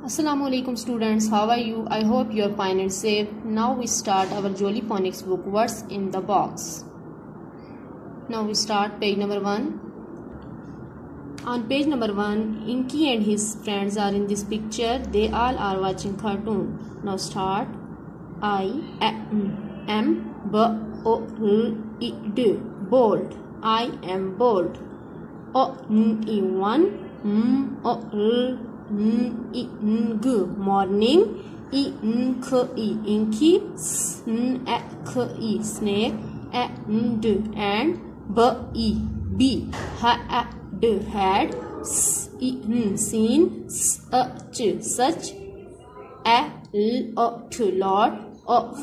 Assalamualaikum students, how are you? I hope you are fine and safe. Now we start our Jolly Phonics book, What's in the Box. Now we start page number 1. On page number 1, Inky and his friends are in this picture. They all are watching cartoon. Now start. I am bold. I am bold. Morning. Inky. Snake. And had. Seen. Such. Lot. Of.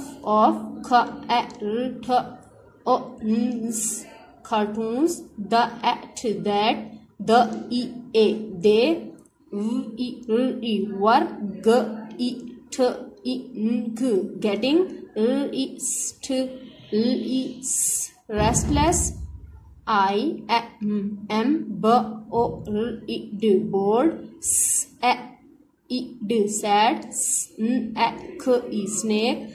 Cartoons. That. They. Were. Getting. Restless. I am bored. Sad. Snake.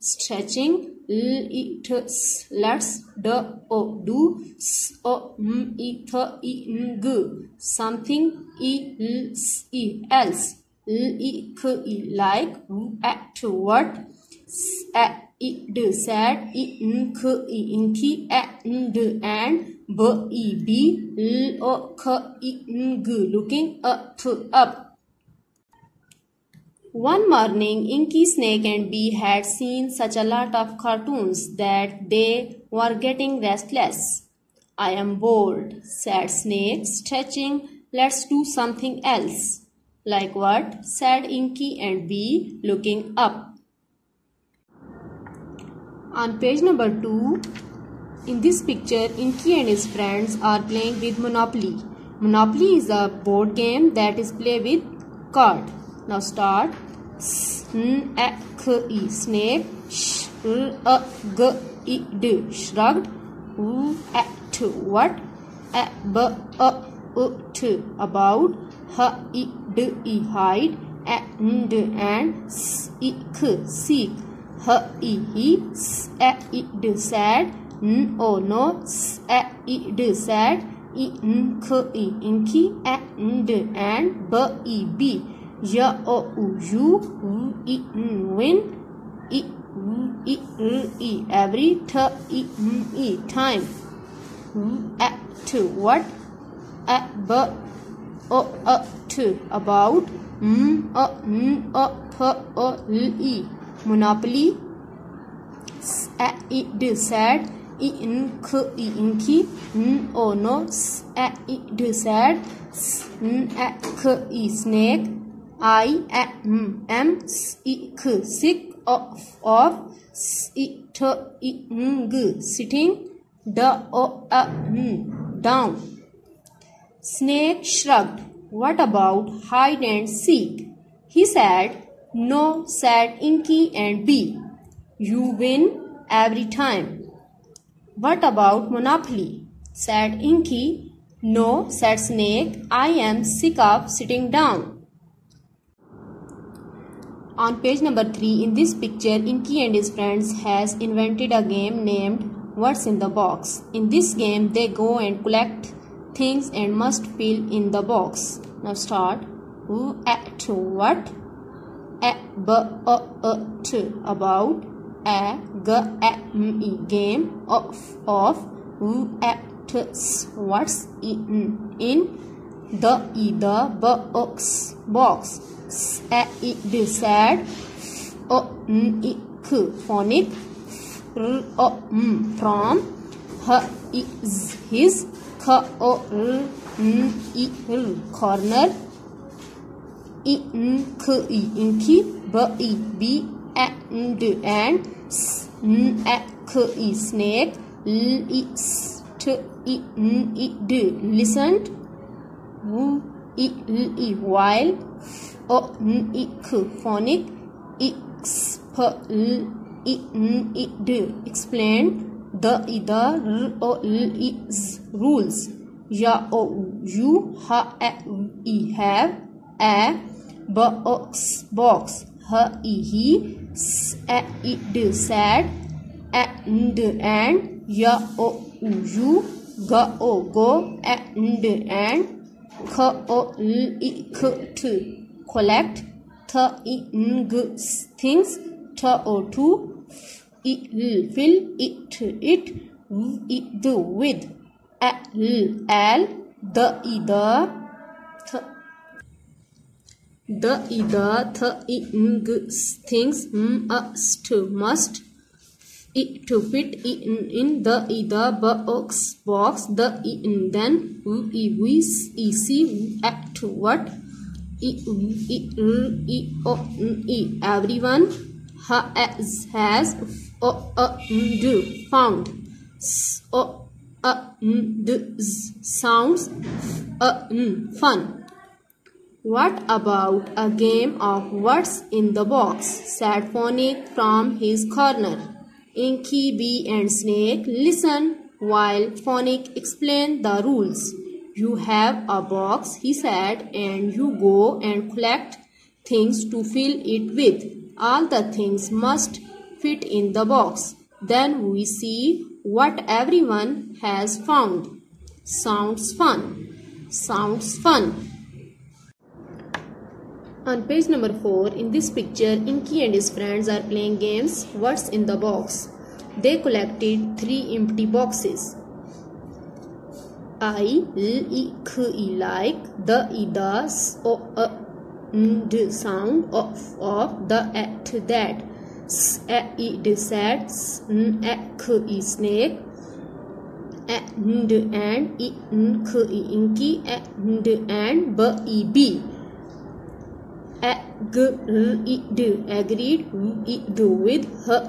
Stretching. Let's do something else. Like what? Sad. Inky and looking up. One morning, Inky, Snake and Bee had seen such a lot of cartoons that they were getting restless. I am bored, said Snake, stretching. Let's do something else. Like what? Said Inky and Bee, looking up. On page number 2, in this picture, Inky and his friends are playing with Monopoly. Monopoly is a board game that is played with cards. Now start. Snake. Shrugged. What? About. Hide. And seek. Sad. Oh no. Sad. Inky and Bee. You win every time. What? About. Monopoly. Sad. Inky. Oh no. Sad. Snake. I am sick of sitting down. Snake shrugged. What about hide and seek? He said. No, said Inky and Bee. You win every time. What about Monopoly? Said Inky. No, said Snake. I am sick of sitting down. On page number 3, in this picture, Inky and his friends has invented a game named What's in the Box. In this game, they go and collect things and must fill in the box. Now start. What? About. Game of. What's in the box. Sad. Phonic. From. His. Corner. Inky. Bee and snake. Listened. While. Phonic. Explained the rules. ya o you ha e I have a box box ha I he s e I d sad and ya o you ga o go and k o l I k t collect th I n g things t o to I l fill it I do with a l al the I the th I n g things must must I to fit in the box the in then I we I see at what I o I everyone has do found o d sounds fun. What about a game of words in the box? Said Phonic from his corner. Inky, Bee and Snake listen while Phonic explained the rules. You have a box, he said, and you go and collect things to fill it with. All the things must fit in the box. Then we see what everyone has found. Sounds fun. Sounds fun. On page number 4, in this picture, Inky and his friends are playing games. What's in the box? They collected 3 empty boxes. I, l, I, k, I like, the, I, thus, o, d sound of the, at, that, s, I, d, sad, s, n, k, I, snake, and, I, n, k, I, inky, and, b, I, bee. Agreed do with her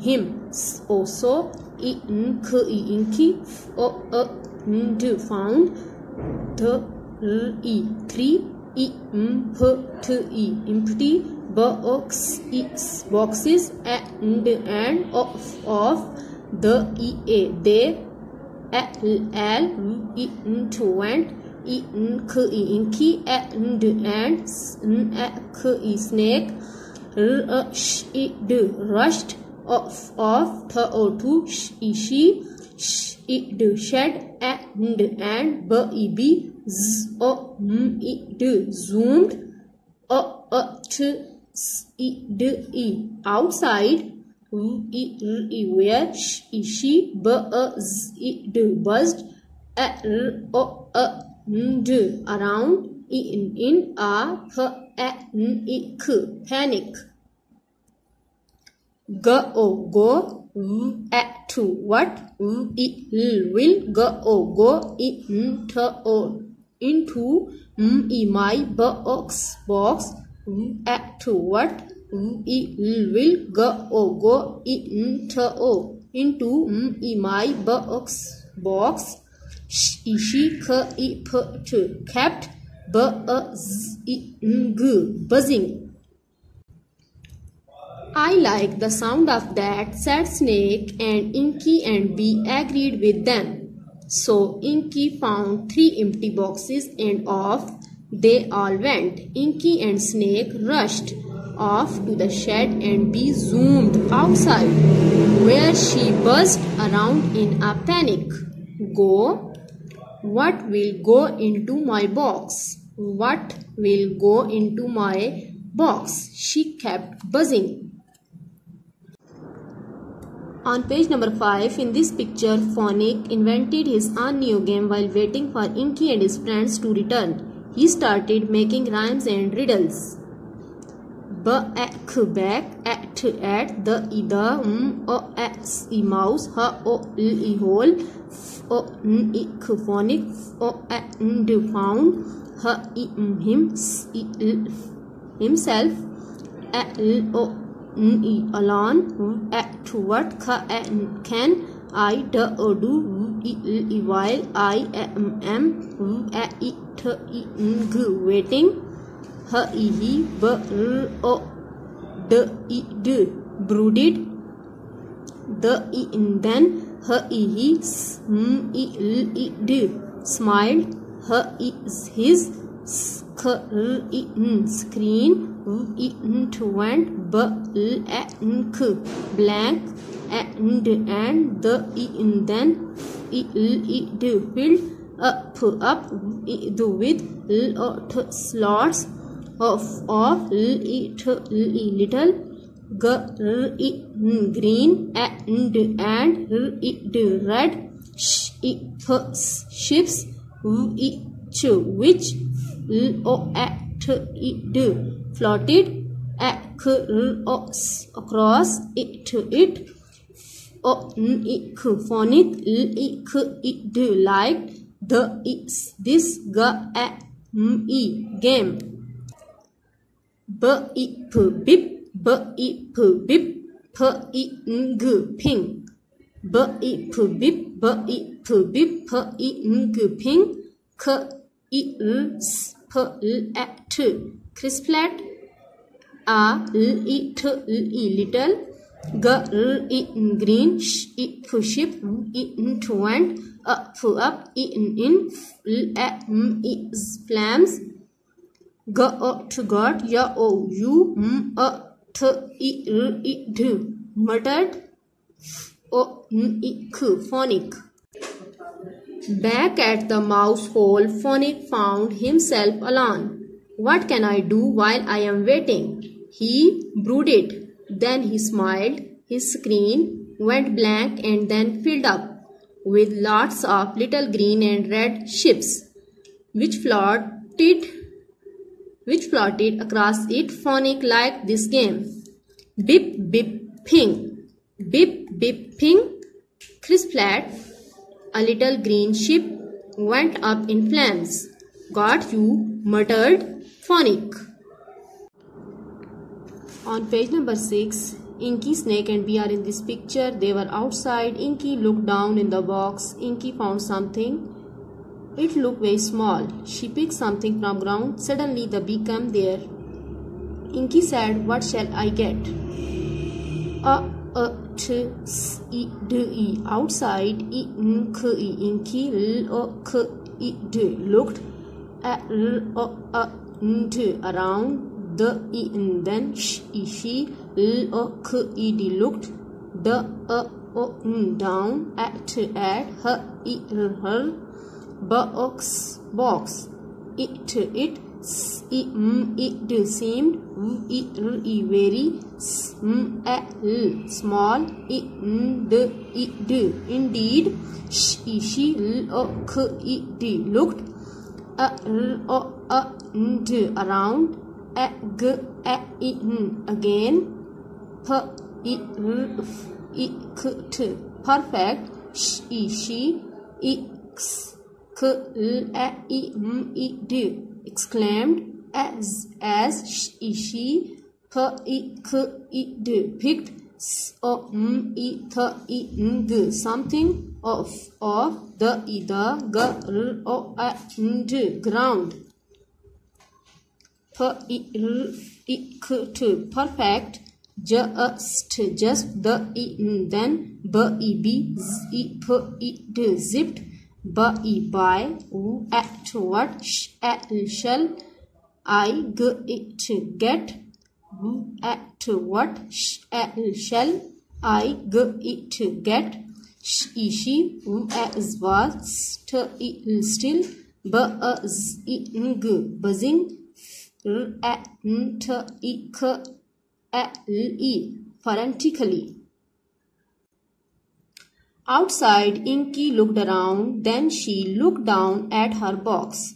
him also inky do found the 3 empty boxes and of the they into went inky and snake rushed off to she shed and baby zoomed to outside where she buzzed around in a panic. Go to what will go into my box to what will go into my box she kept buzzing. I like the sound of that, said Snake, and Inky and Bee agreed with them. So Inky found 3 empty boxes and off they all went. Inky and Snake rushed off to the shed and Bee zoomed outside where she buzzed around in a panic. Go? What will go into my box? What will go into my box? She kept buzzing. On page number 5, in this picture, Phonic invented his own new game while waiting for Inky and his friends to return. He started making rhymes and riddles. Back, at, the, I mouse, I hole, phonic, and found, himself, alone, to what can I do while I am waiting. Brooded then smiled, his screen went blank, and then filled up with slots of little green and red ships, which floated across it. Phonic liked this game. Bip bip, bip bip, ping ping. Bip bip, bip bip, ping ping. Crisplet little green ship went up in flames. God you muttered Phonic. Back at the mouse hole, Phonic found himself alone. What can I do while I am waiting? He brooded. Then he smiled. His screen went blank and then filled up with lots of little green and red ships, which floated across it. Phonic liked this game. Bip bip ping, bip bip ping. Crisplet, a little green ship, went up in flames. Got you, muttered Phonic. On page number 6, Inky, Snake and Bee are in this picture. They were outside. Inky looked down in the box. Inky found something. It looked very small. She picked something from ground. Suddenly the bee came there. Inky said, "What shall I get?" Outside. Inky looked around. Then she looked down at her box. It seemed very small. Indeed, she looked around again. Perfect. She exclaimed as she picked something off the ground. Perfect. Just then baby zipped by. What shall I get? What shall I get? She was still buzzing frantically. Outside, Inky looked around. Then she looked down at her box.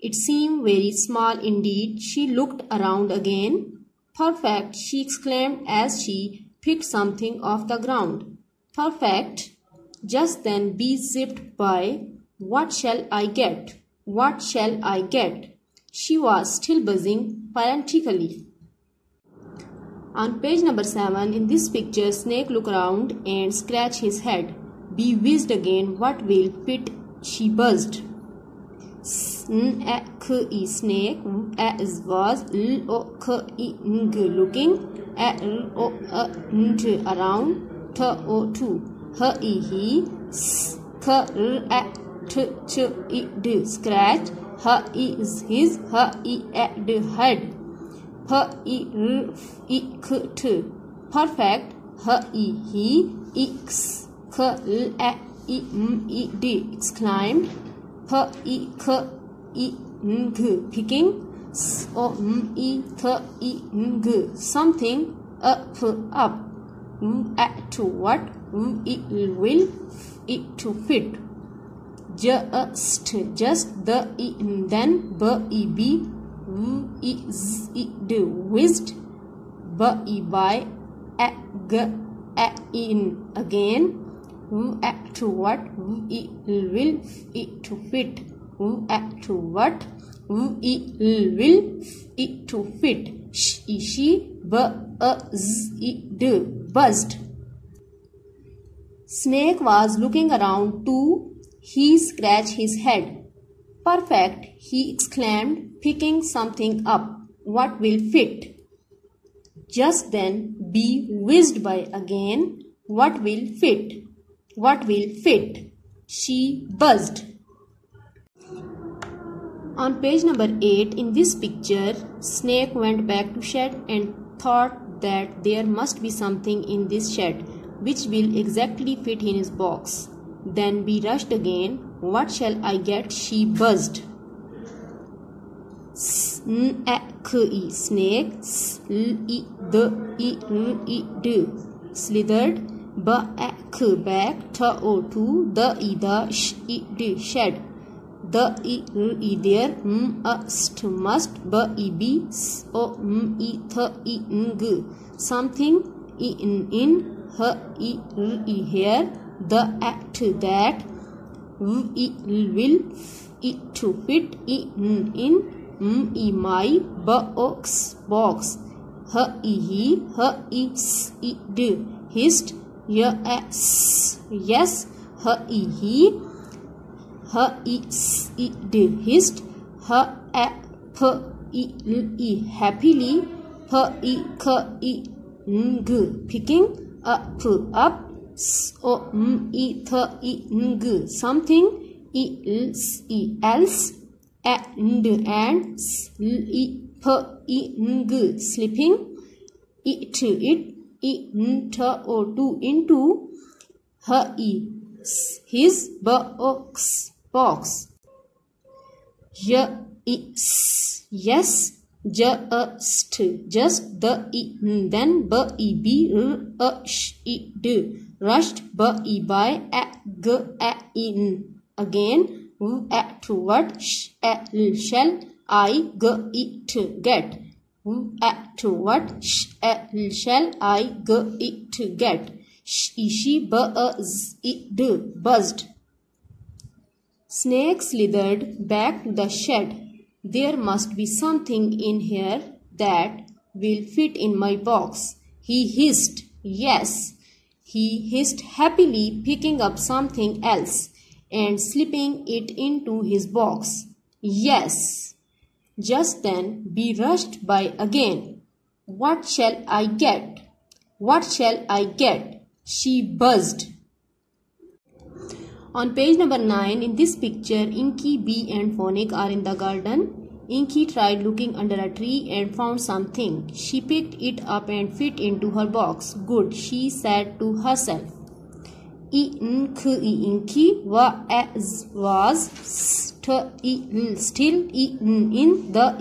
It seemed very small indeed. She looked around again. Perfect, she exclaimed as she picked something off the ground. Perfect. Just then Bee zipped by. What shall I get? What shall I get? She was still buzzing frantically. On page number 7, in this picture, Snake looked around and scratched his head. Bee whizzed again. What will fit? She buzzed. Snake was looking around too. He t ch I d scratch, h I is his, h I a d head, p I r I k t perfect, h I he, x k l a I m I d exclaimed, p I k I n g picking, s o m I th I n g something, up, to what, it will, it to fit, just, the I then, b I b, I z I d whizzed, b I by, a g a in again, to what, it will, it to fit, to what, it will, it to fit, she, b z I d buzzed. Snake was looking around too. He scratched his head. Perfect, he exclaimed, picking something up. What will fit? Just then, bee whizzed by again. What will fit? What will fit? She buzzed. On page number 8, in this picture, Snake went back to shed and thought that there must be something in this shed which will exactly fit in his box. Then bee rushed again. What shall I get? She buzzed. Snake, snake, slithered, back, to, the, shed, the, there, must, be, something, in, here, the, that, will, it to fit, in, my, box, he, hissed, yes, he, hissed, happily, picking, up, something, else, and, slipping, it, into, his, box, yes, just, the, then, be, rushed, by, in, again, to what, shall I get, to what, shall I get, she, buzzed. Snake slithered back to the shed. There must be something in here that will fit in my box. He hissed. Yes. He hissed happily, picking up something else and slipping it into his box. Yes. Just then, bee rushed by again. What shall I get? What shall I get? She buzzed. On page number 9, in this picture, Inky, Bee and Phonic are in the garden. Inky tried looking under a tree and found something. She picked it up and fit into her box. Good, she said to herself. Inky was, still, in, the,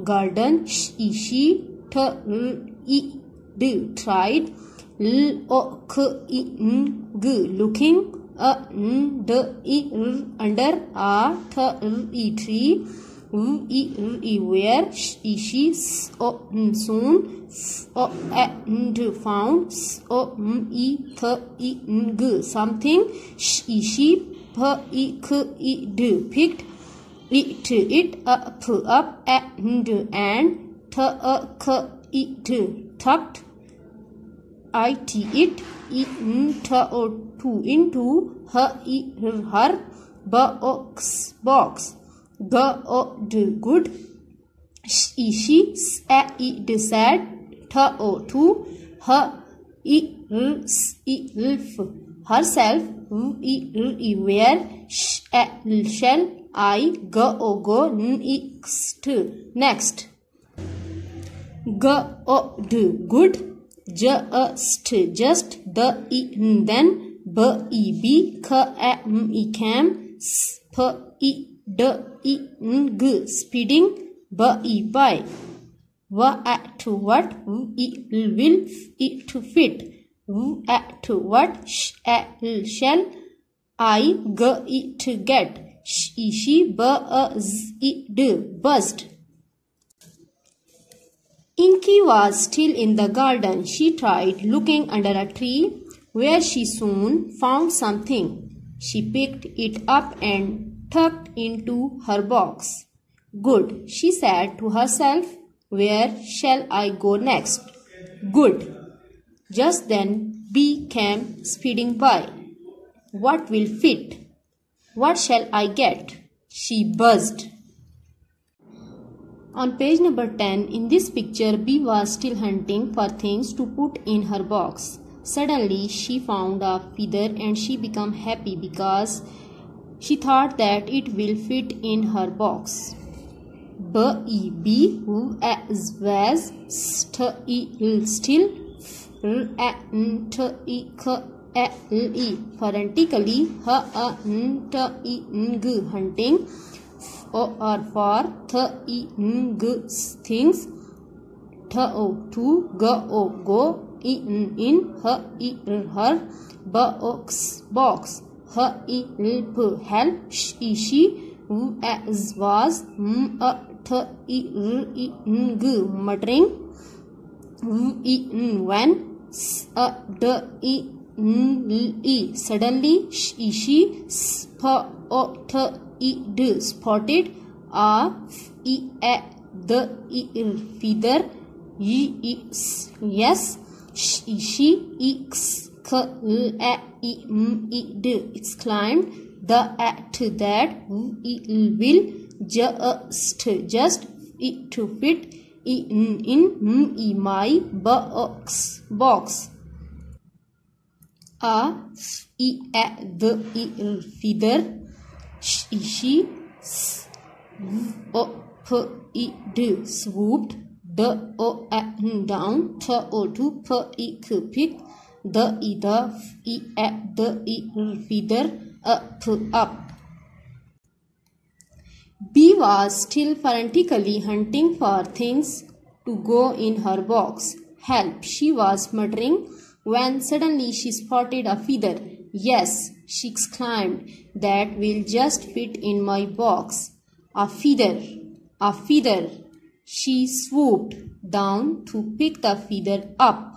garden, she, tried, looking, under, tree, where, she, soon, found, something, she, picked, it up, and, tucked, it, into, her, box, good, she, said, to, her, herself, where shall I go next, good, just, then, cam, speeding, by, to what, will, to fit, to what, shall I to get, she, buzzed. Inky was still in the garden. She tried looking under a tree, where she soon found something. She picked it up and tucked into her box. Good, she said to herself. Where shall I go next? Good. Just then, bee came speeding by. What will fit? What shall I get? She buzzed. On page number 10, in this picture, bee was still hunting for things to put in her box. Suddenly, she found a feather and she became happy because she thought that it will fit in her box. Bee was still, frantically, hunting or for things, to go in her box, help, she was muttering when suddenly she spotted a feather. Yes, she exclaimed, that will just to fit in my box. The feather she swooped down to pick the feather up. Bee was still frantically hunting for things to go in her box. Help, she was muttering, when suddenly she spotted a feather. Yes, she exclaimed, that will just fit in my box. A feather. She swooped down to pick the feather up.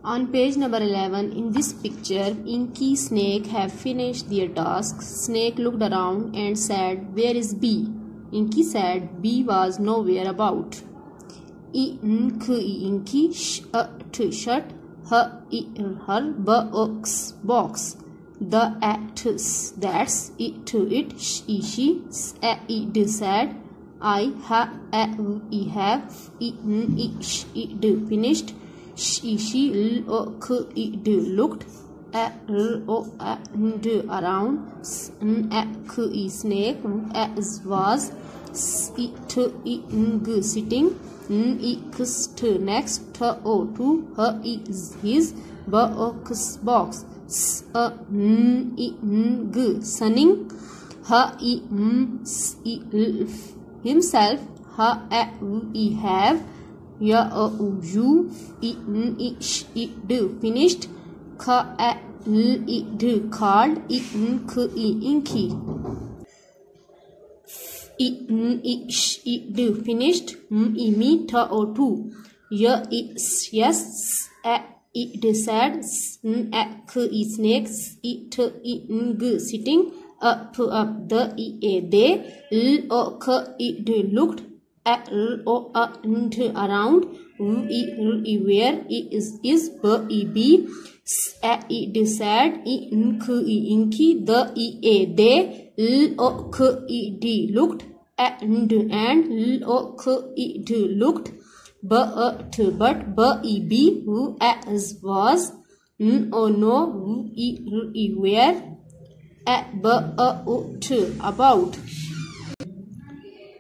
On page number 11, in this picture, Inky Snake have finished their task. Snake looked around and said, where is Bee? Inky said, Bee was nowhere about. Inky shut her box. That's it. She said, I have finished. She looked around. Snake was sitting next to his box, sunning himself. You finished, called Inky. Finished, me too. Yes, it said. Snake sitting up. They looked around. Where is Bee? It said. Inky. They looked and looked, but Bee was n o no w e r e where, a b a o t about.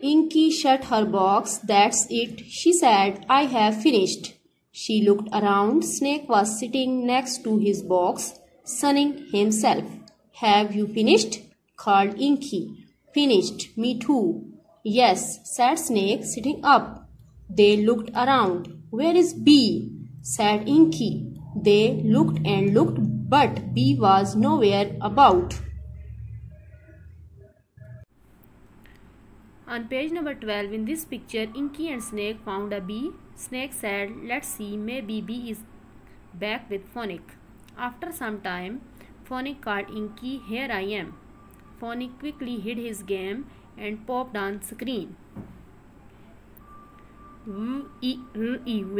Inky shut her box. That's it, she said. I have finished. She looked around. Snake was sitting next to his box, sunning himself. Have you finished? Called Inky. Finished. Me too. Yes, said Snake, sitting up. They looked around. Where is Bee? Said Inky. They looked and looked, but Bee was nowhere about. On page number 12, in this picture, Inky and Snake found a bee. Snake said, let's see, maybe Bee is back with Phonic. After some time, Phonic called Inky, here I am. Phonic quickly hid his game and popped on screen.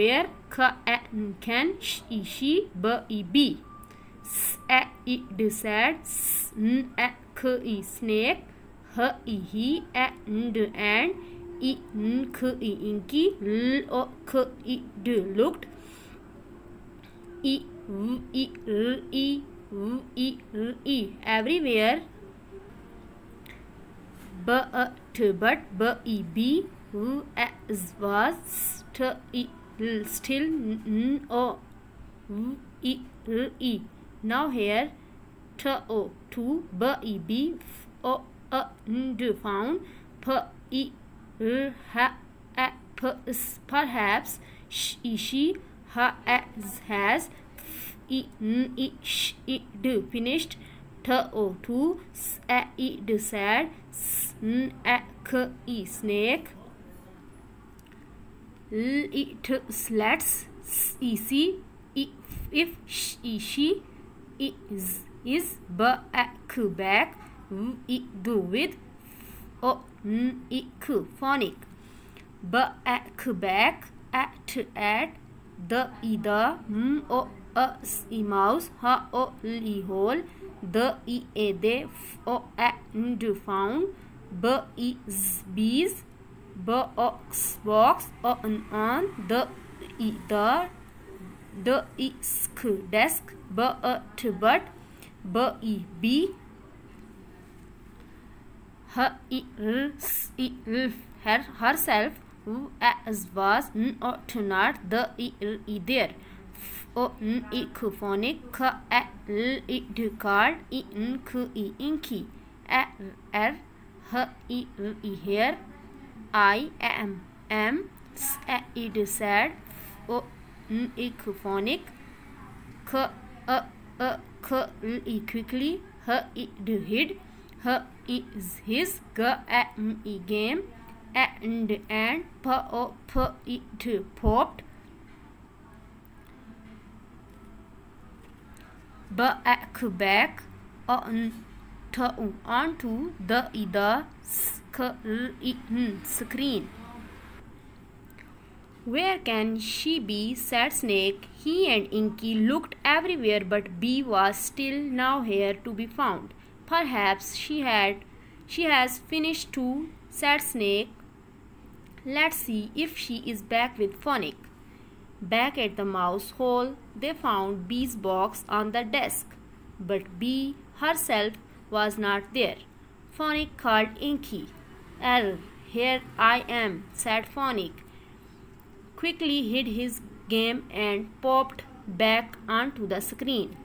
Where, can, she, bee. Said, snake. He, and, Inky, looked, everywhere, but bee, was still, now here, to, bee, found, perhaps, she, has, finished, to, said, snake, let's see if she is back with Phonic. Back at the mouse, hole, they and found, bees, box on the desk, but bee, herself, was not there. Phonic, called Inky, here I am, said Phonic, quickly, hid his game and popped back onto the screen. Where can she be? Said Snake. He and Inky looked everywhere, but Bee was still nowhere to be found. Perhaps she has finished too, said Snake. Let's see if she is back with Phonic. Back at the mouse hole, they found Bee's box on the desk, but Bee herself was not there. Phonic called Inky. Here I am, said Phonic. Quickly hid his game and popped back onto the screen.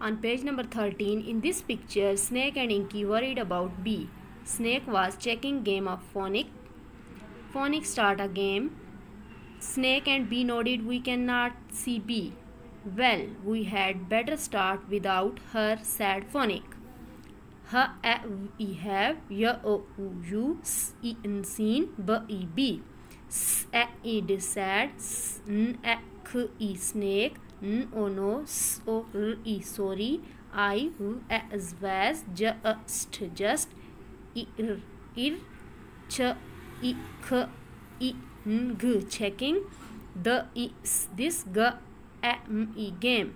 On page number 13, in this picture, Snake and Inky worried about Bee. Snake was checking game of Phonic. Phonic start a game. Snake and Bee nodded. We cannot see Bee. Well, we had better start without her, said Phonic. We have you seen Bee. Said Snake. Oh no, sorry, I was just checking this game.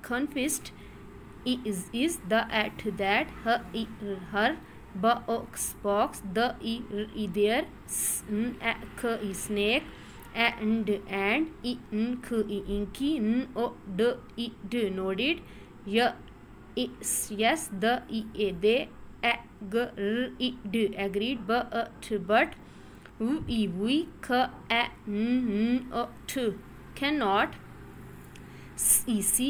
Confessed is the at that her box, box, the there, snake, and inky, nodded, yes, the they, agreed, but we cannot, see, b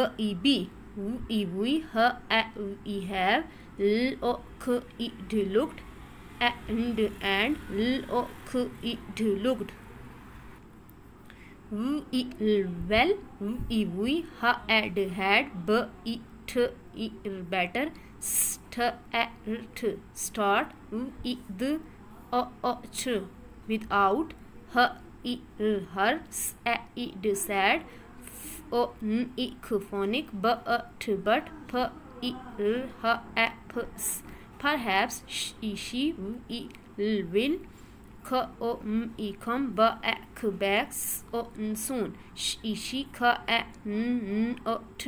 we have, looked, and looked, well, we had, better, start, the, without, her, sad, phonic, but, perhaps, she will come back, soon. She cannot, have gone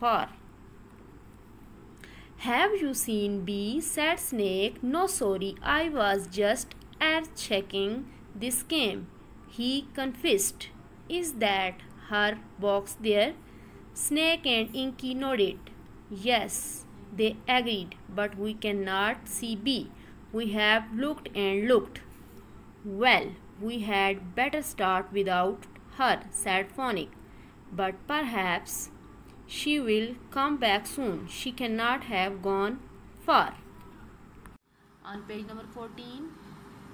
far. Have you seen B? Said Snake. No, sorry, I was just air checking this game, he confessed. Is that her box there? Snake and Inky nodded. Yes, they agreed, but we cannot see B. We have looked and looked. Well, we had better start without her, said Phonic. But perhaps she will come back soon. She cannot have gone far. On page number 14,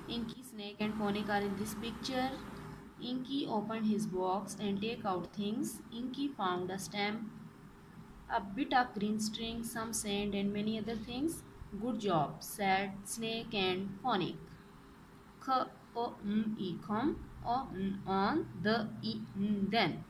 Inky, Snake and Phonic are in this picture. Inky opened his box and take out things. Inky found a stamp, a bit of green string, some sand and many other things. Good job, said Snake and Phonic. Come on, the then.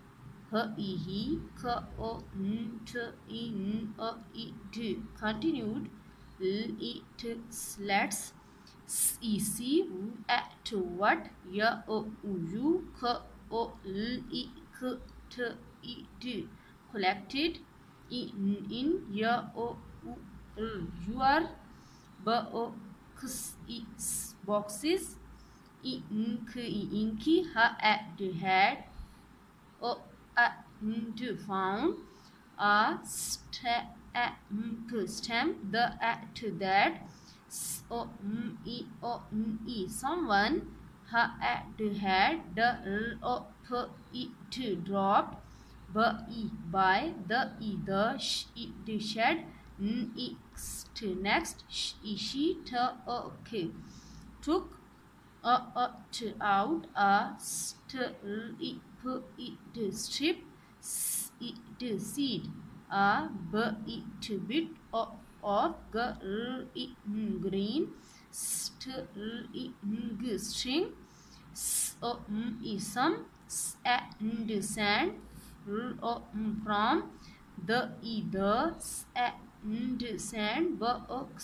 He continued. Let's see at what you collected in your boxes. Inky had found a stamp that someone had dropped by the shed.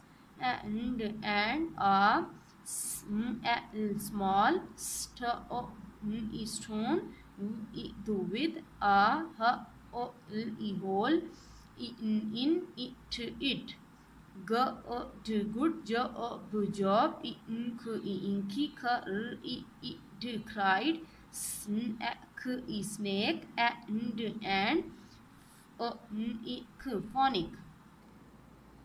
Next, she took out a strip seed, a bit of green string, some sand from the sandbox box, and a small stone with a hole in it. Good job, Inky cried Snake and Phonic.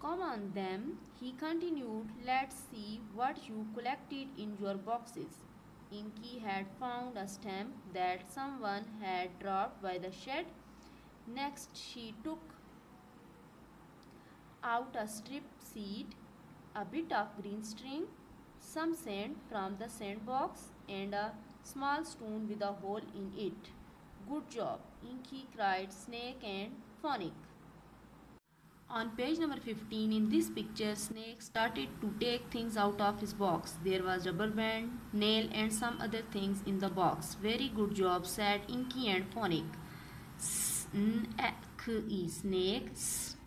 Come on then, he continued. Let's see what you collected in your boxes. Inky had found a stamp that someone had dropped by the shed. Next, she took out a strip seed, a bit of green string, some sand from the sandbox, and a small stone with a hole in it. Good job, Inky cried Snake and Phonic. On page number 15, in this picture, Snake started to take things out of his box. There was rubber band, nail and some other things in the box. Very good job, said Inky and Phonic. Snake started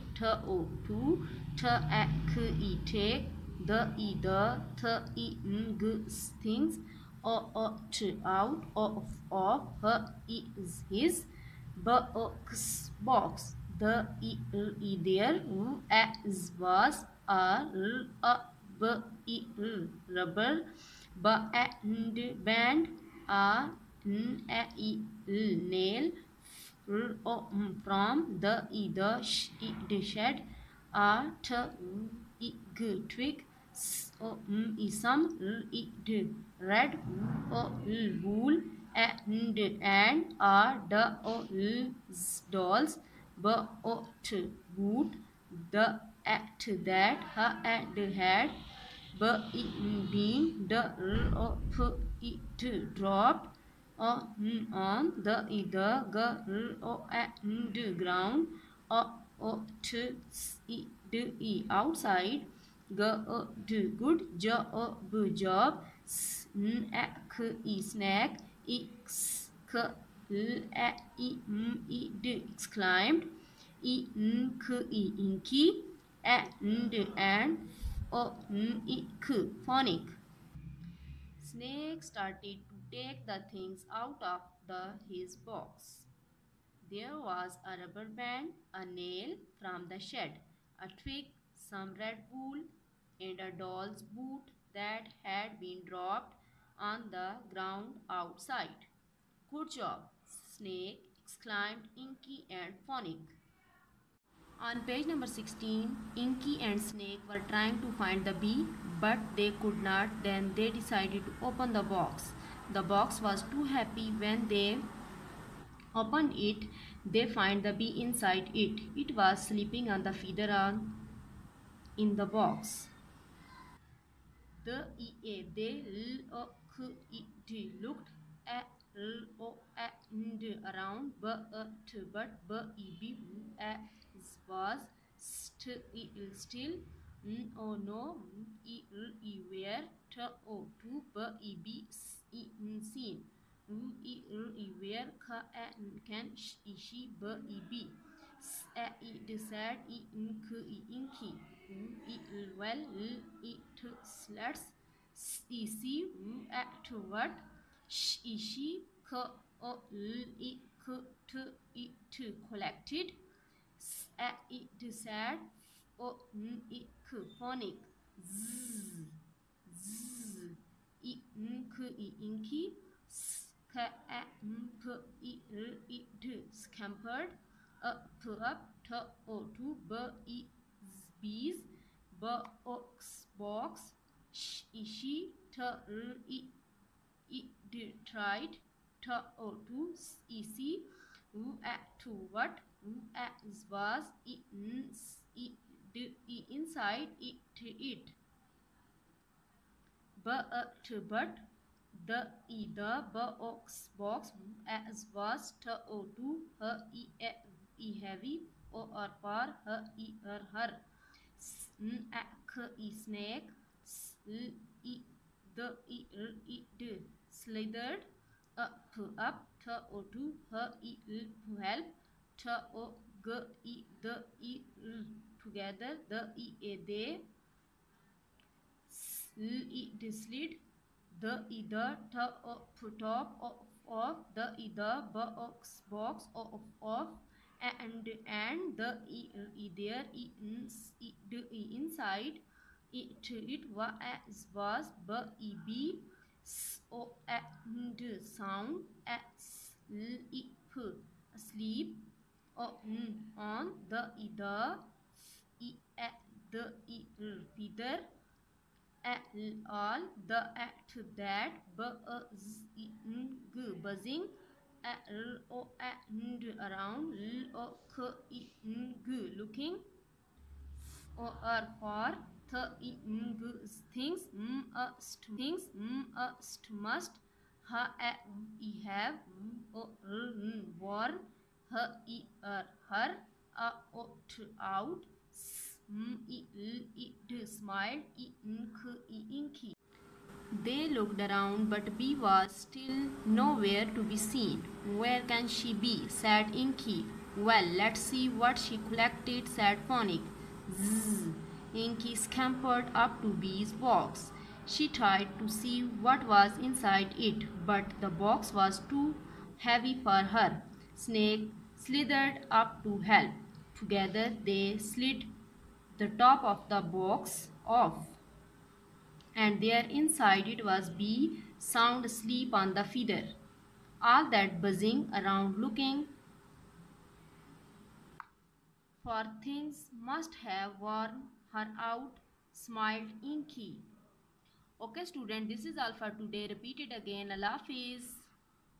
to take the things out of her is his box the there as was a rubber band a nail from the shed a twig some red wool and dolls but boot the at that her and had but being the it dropped on the either girl and ground or to see outside good job snack exclaimed inky and phonic. Snake started to take the things out of his box. There was a rubber band, a nail from the shed, a twig, some red wool, and a doll's boot that had been dropped on the ground outside. Good job, Snake, exclaimed Inky and Phonic. On page number 16, Inky and Snake were trying to find the bee, but they could not. Then they decided to open the box. The box was too happy. When they opened it, they find the bee inside it. It was sleeping on the feather in the box. They looked at around, but was still oh no where to be seen. Where can she be? Said inky. Well, let's see at what she collected. It said phonic inky scampered up to bees box she tried to see to what was inside it but the box as was to her heavy or for her snake it slithered up to her help the together they slid the either top of the either box of and the either inside it was b so and sound sleep on the either the feather all the act that buzzing and around looking or for things must have worn her out it smiled inky. They looked around, but Bee was still nowhere to be seen. Where can she be? Said Inky. Well, let's see what she collected, said Phonic. Zzz. Inky scampered up to Bee's box. She tried to see what was inside it, but the box was too heavy for her. Snake slithered up to help. Together they slid the top of the box off, and there inside it was bee sound asleep on the feeder. All that buzzing around looking for things must have worn her out, smiled Inky. Okay student, this is all for today. Repeat it again. Allah Hafiz.